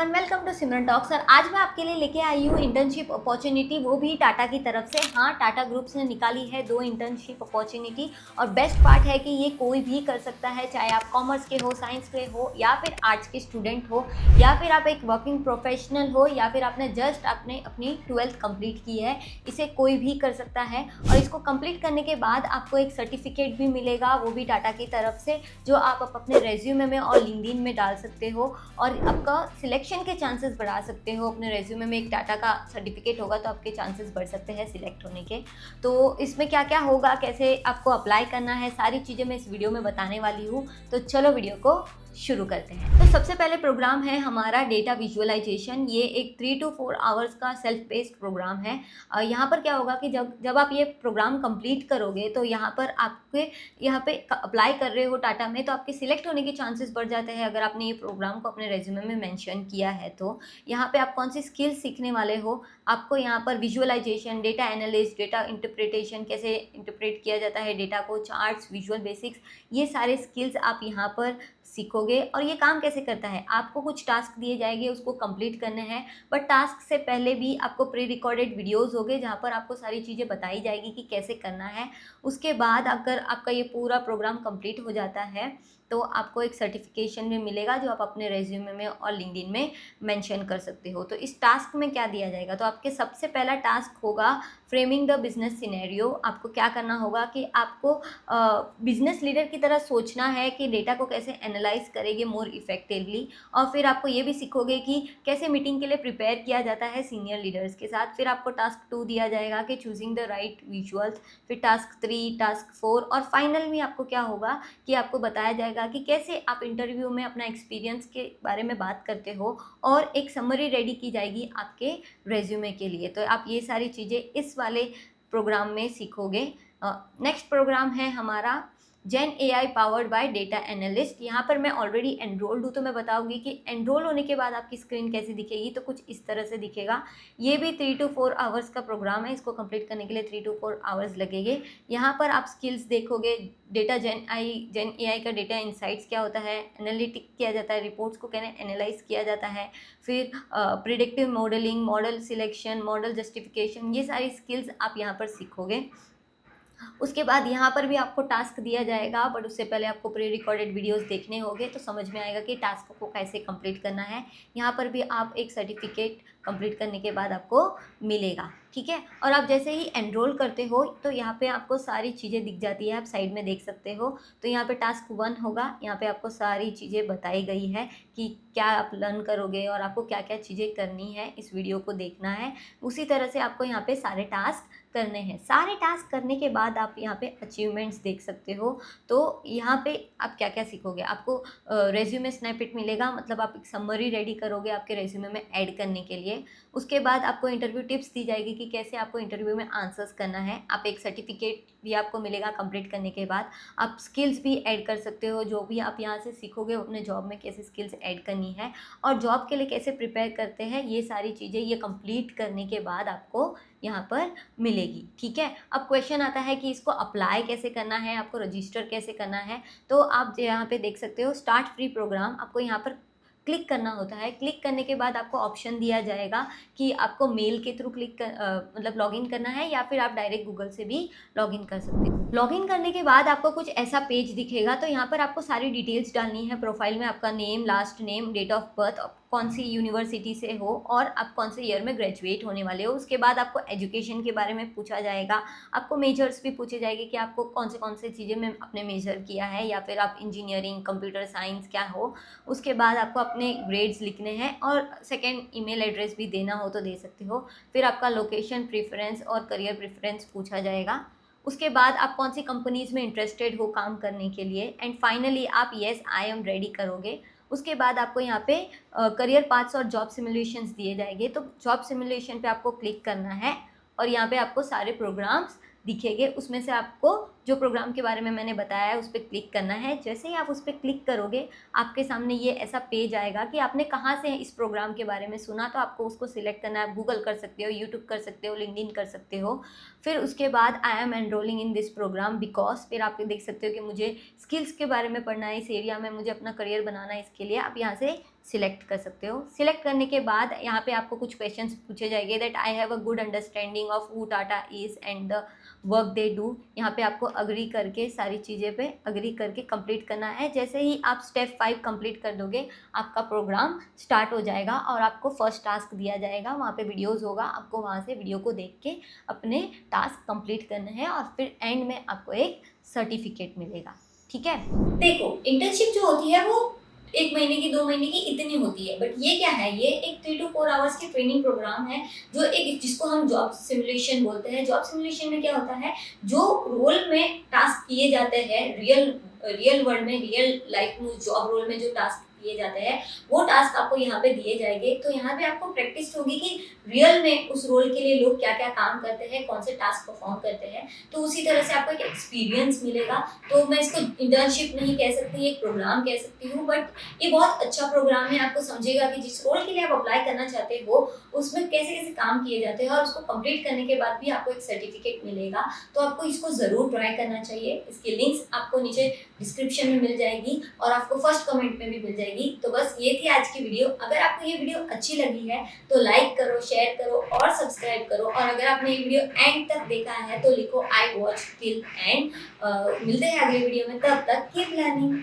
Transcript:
Everyone, welcome to Simran talks. और आज मैं आपके लिए लेके आई हूँ इंटर्नशिप अपॉर्चुनिटी, वो भी टाटा की तरफ से। हाँ, टाटा ग्रुप्स ने निकाली है 2 इंटर्नशिप अपॉर्चुनिटी। और बेस्ट पार्ट है कि ये कोई भी कर सकता है, चाहे आप कॉमर्स के हो, साइंस के हो, या फिर आर्ट्स के स्टूडेंट हो, या फिर आप एक वर्किंग प्रोफेशनल हो, या फिर आपने जस्ट अपनी 12th कंप्लीट की है। इसे कोई भी कर सकता है। और इसको कंप्लीट करने के बाद आपको एक सर्टिफिकेट भी मिलेगा, वो भी टाटा की तरफ से, जो आप अपने रेज्यूमे में और लिंक्डइन में डाल सकते हो और आपका सिलेक्शन के चांसेस बढ़ा सकते हो। अपने रेज्यूमे में एक टाटा का सर्टिफिकेट होगा तो आपके चांसेस बढ़ सकते हैं सिलेक्ट होने के। तो इसमें क्या क्या होगा, कैसे आपको अप्लाई करना है, सारी चीज़ें मैं इस वीडियो में बताने वाली हूँ। तो चलो वीडियो को शुरू करते हैं। तो सबसे पहले प्रोग्राम है हमारा डेटा विजुअलाइजेशन। ये एक 3 to 4 आवर्स का सेल्फ बेस्ड प्रोग्राम है। यहाँ पर क्या होगा कि जब आप ये प्रोग्राम कंप्लीट करोगे तो यहाँ पर आपके यहाँ पे अप्लाई कर रहे हो टाटा में, तो आपके सिलेक्ट होने के चांसेस बढ़ जाते हैं अगर आपने ये प्रोग्राम को अपने रेज्यूमे में मेंशन किया है। तो यहाँ पे आप कौन सी स्किल्स सीखने वाले हो, आपको यहाँ पर visualisation, data analyst, data interpretation, कैसे इंटरप्रेट किया जाता है डेटा को, चार्ट्स, विजुअल बेसिक्स, ये सारे स्किल्स आप यहाँ पर सीखोगे। और ये काम कैसे करता है, आपको कुछ टास्क दिए जाएंगे, उसको कंप्लीट करने हैं। बट टास्क से पहले भी आपको प्री रिकॉर्डेड वीडियोस होंगे जहाँ पर आपको सारी चीज़ें बताई जाएगी कि कैसे करना है। उसके बाद अगर आपका ये पूरा प्रोग्राम कंप्लीट हो जाता है तो आपको एक सर्टिफिकेशन भी मिलेगा, जो आप अपने रेज्यूमे में और लिंक्डइन में मेंशन कर सकते हो। तो इस टास्क में क्या दिया जाएगा, तो आपके सबसे पहला टास्क होगा फ्रेमिंग द बिजनेस सिनेरियो। आपको क्या करना होगा कि आपको बिजनेस लीडर की तरह सोचना है कि डेटा को कैसे एनालाइज करेंगे मोर इफेक्टिवली। और फिर आपको ये भी सीखोगे कि कैसे मीटिंग के लिए प्रिपेयर किया जाता है सीनियर लीडर्स के साथ। फिर आपको टास्क 2 दिया जाएगा कि चूजिंग द राइट विजुअल्स। फिर टास्क 3, टास्क 4 और फाइनल में आपको क्या होगा कि आपको बताया जाएगा कि कैसे आप इंटरव्यू में अपना एक्सपीरियंस के बारे में बात करते हो, और एक समरी रेडी की जाएगी आपके रेज्यूमे के लिए। तो आप ये सारी चीज़ें इस वाले प्रोग्राम में सीखोगे। नेक्स्ट प्रोग्राम है हमारा जेन AI powered by data analyst. यहाँ पर मैं ऑलरेडी एनरोल्ड हूँ, तो मैं बताऊँगी कि एनरोल होने के बाद आपकी स्क्रीन कैसी दिखेगी। तो कुछ इस तरह से दिखेगा। ये भी 3 to 4 आवर्स का प्रोग्राम है। इसको कंप्लीट करने के लिए 3 to 4 आवर्स लगेंगे। यहाँ पर आप स्किल्स देखोगे, डेटा जेन AI का डेटा इंसाइट्स क्या होता है, एनालिटिक किया जाता है, रिपोर्ट्स को कैसे एनालाइज किया जाता है, फिर predictive modelling, model selection, model justification, ये सारी स्किल्स आप यहाँ पर सीखोगे। उसके बाद यहाँ पर भी आपको टास्क दिया जाएगा, बट उससे पहले आपको प्री रिकॉर्डेड वीडियोस देखने होंगे तो समझ में आएगा कि टास्क को कैसे कंप्लीट करना है। यहाँ पर भी आप एक सर्टिफिकेट कंप्लीट करने के बाद आपको मिलेगा, ठीक है। और आप जैसे ही एनरोल करते हो तो यहाँ पे आपको सारी चीज़ें दिख जाती है, आप साइड में देख सकते हो। तो यहाँ पे टास्क 1 होगा, यहाँ पे आपको सारी चीज़ें बताई गई है कि क्या आप लर्न करोगे और आपको क्या क्या चीज़ें करनी है, इस वीडियो को देखना है। उसी तरह से आपको यहाँ पे सारे टास्क करने हैं। सारे टास्क करने के बाद आप यहाँ पे अचीवमेंट्स देख सकते हो। तो यहाँ पे आप क्या क्या सीखोगे, आपको रेज्यूमे स्नैपेट मिलेगा, मतलब आप एक समरी रेडी करोगे आपके रेज्यूमे में ऐड करने के लिए। उसके बाद आपको इंटरव्यू टिप्स दी जाएगी कि कैसे आपको इंटरव्यू में आंसर्स करना है। आप एक सर्टिफिकेट भी आपको मिलेगा कंप्लीट करने के बाद। आप स्किल्स भी ऐड कर सकते हो, जो भी आप यहाँ से सीखोगे अपने जॉब में कैसे स्किल्स ऐड करनी है और जॉब के लिए कैसे प्रिपेयर करते हैं, ये सारी चीज़ें ये कंप्लीट करने के बाद आपको यहाँ पर मिलेगी, ठीक है। अब क्वेश्चन आता है कि इसको अप्लाई कैसे करना है, आपको रजिस्टर कैसे करना है। तो आप यहाँ पे देख सकते हो स्टार्ट फ्री प्रोग्राम, आपको यहाँ पर क्लिक करना होता है। क्लिक करने के बाद आपको ऑप्शन दिया जाएगा कि आपको मेल के थ्रू मतलब लॉगिन करना है, या फिर आप डायरेक्ट गूगल से भी लॉगिन कर सकते हो। लॉगिन करने के बाद आपको कुछ ऐसा पेज दिखेगा। तो यहाँ पर आपको सारी डिटेल्स डालनी है। प्रोफाइल में आपका name, last name, date of birth, कौन सी यूनिवर्सिटी से हो और आप कौन से ईयर में ग्रेजुएट होने वाले हो। उसके बाद आपको एजुकेशन के बारे में पूछा जाएगा, आपको मेजर्स भी पूछे जाएंगे कि आपको कौन से चीज़ें में आपने मेजर किया है, या फिर आप इंजीनियरिंग, कंप्यूटर साइंस क्या हो। उसके बाद आपको अपने ग्रेड्स लिखने हैं और सेकेंड ईमेल एड्रेस भी देना हो तो दे सकते हो। फिर आपका लोकेशन प्रेफरेंस और करियर प्रेफरेंस पूछा जाएगा। उसके बाद आप कौन सी कंपनीज़ में इंटरेस्टेड हो काम करने के लिए, एंड फाइनली आप येस आई एम रेडी करोगे। उसके बाद आपको यहाँ पे करियर पाथ्स और जॉब सिमुलेशंस दिए जाएंगे। तो जॉब सिमुलेशन पे आपको क्लिक करना है और यहाँ पे आपको सारे प्रोग्राम्स दिखेंगे। उसमें से आपको जो प्रोग्राम के बारे में मैंने बताया है उस पर क्लिक करना है। जैसे ही आप उस पर क्लिक करोगे आपके सामने ये ऐसा पेज आएगा कि आपने कहाँ से इस प्रोग्राम के बारे में सुना, तो आपको उसको सिलेक्ट करना है। आप गूगल कर सकते हो, यूट्यूब कर सकते हो, लिंक्डइन कर सकते हो। फिर उसके बाद I am enrolling in this programme because, फिर आप देख सकते हो कि मुझे स्किल्स के बारे में पढ़ना है, इस एरिया में मुझे अपना करियर बनाना है, इसके लिए आप यहाँ से सिलेक्ट कर सकते हो। सिलेक्ट करने के बाद यहाँ पे आपको कुछ क्वेश्चंस पूछे जाएंगे that I have a good understanding of who Tata is and the work they do. यहाँ पे आपको अग्री करके सारी चीज़ें पे अग्री करके कंप्लीट करना है। जैसे ही आप स्टेप 5 कंप्लीट कर दोगे आपका प्रोग्राम स्टार्ट हो जाएगा और आपको फर्स्ट टास्क दिया जाएगा। वहाँ पे वीडियोज़ होगा, आपको वहाँ से वीडियो को देख के अपने टास्क कंप्लीट करना है और फिर एंड में आपको एक सर्टिफिकेट मिलेगा। ठीक है, देखो इंटर्नशिप जो होती है वो 1 महीने की 2 महीने की इतनी होती है, बट ये क्या है, ये एक 3 to 4 आवर्स की ट्रेनिंग प्रोग्राम है जो एक जिसको हम जॉब सिमुलेशन बोलते हैं। जॉब सिमुलेशन में क्या होता है, जो रोल में टास्क किए जाते हैं रियल वर्ल्ड में, रियल लाइफ में जॉब रोल में जो टास्क किए जाते हैं वो टास्क आपको यहाँ पे दिए जाएंगे। तो यहाँ पे आपको प्रैक्टिस होगी कि रियल में उस रोल के लिए लोग क्या क्या काम करते हैं, कौन से टास्क परफॉर्म करते हैं। तो उसी तरह से आपको एक एक्सपीरियंस मिलेगा। तो मैं इसको इंटर्नशिप नहीं कह सकती, एक प्रोग्राम कह सकती हूँ, बट ये बहुत अच्छा प्रोग्राम है। आपको समझेगा कि जिस रोल के लिए आप अप्लाई करना चाहते हो उसमें कैसे कैसे काम किए जाते हैं और उसको कंप्लीट करने के बाद भी आपको एक सर्टिफिकेट मिलेगा। तो आपको इसको ज़रूर ट्राई करना चाहिए। इसकी लिंक्स आपको नीचे डिस्क्रिप्शन में मिल जाएगी और आपको फर्स्ट कमेंट में भी मिल जाएगी। तो बस ये थी आज की वीडियो। अगर आपको ये वीडियो अच्छी लगी है तो लाइक करो, शेयर करो और सब्सक्राइब करो। और अगर आपने ये वीडियो एंड तक देखा है तो लिखो आई वॉच टिल एंड। मिलते हैं अगले वीडियो में, तब तक कीप लर्निंग।